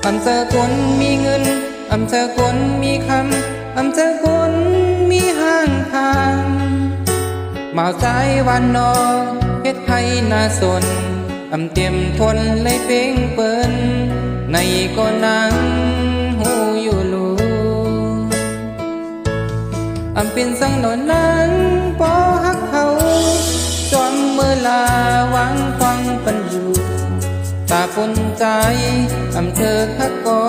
อำเภอคนมีเงินอำเภอคนมีคำอำเภอคนมีห้างทางเมาใจวันนอเฮ็ดไทยนาสนอำเตรียมทนเลยเป้งเปิ้นในก็นังหูอยู่ลูอำเป็นสังนอนนั้นปอฮักเขาจอมเมื่อลาวังฟังปันอยู่ตาปนใจอำเภอคักกอ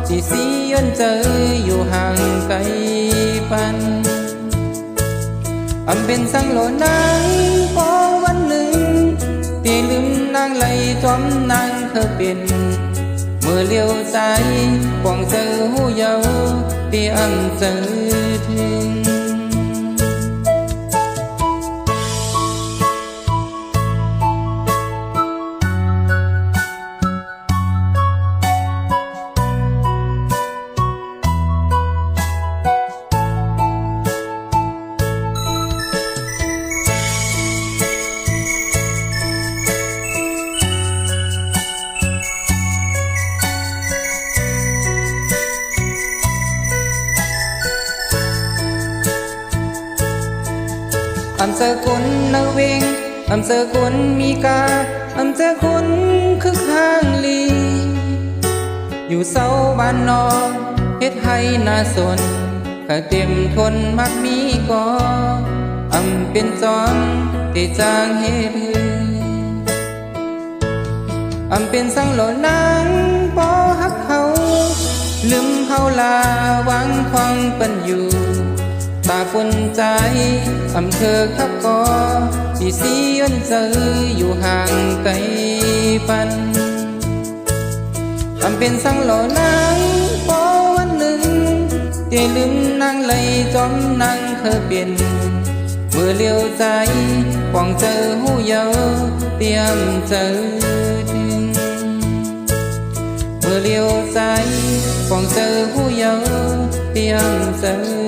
ที่สียนเจออยู่ห่างไกลปันอำเป็นสังโลนังพอวันหนึ่งตีลืมนางไหลจอมนางเธอเป็นเมื่อเลี้ยวใจปองเจอหูเยาที่อำเจอถึงอำเภอคนนาเวงอำเภอคนมีกาอำเภอคนคึกห้างลีอยู่เสาบ้านนอกเฮ็ดให้นาสนข้าเต็มทนมักมีก่ออำเป็นจอมที่จางเฮ็ดอำเป็นสังโลนังปอฮักเขาลืมเขาลาวังควังปันอยู่ตาปนใจอำเภอคักกอที่สียนเจออยู่ห่างไกลปันอำเป็นสังโลนังพอวันหนึ่งที่ลืมนางไหลจอมนางเคยเป็นเมื่อเลี้ยวใจปองเจอหูเยาเตรียมเจอถึงเมื่อเลี้ยวใจปองเจอหูเยาเตรียมเจอ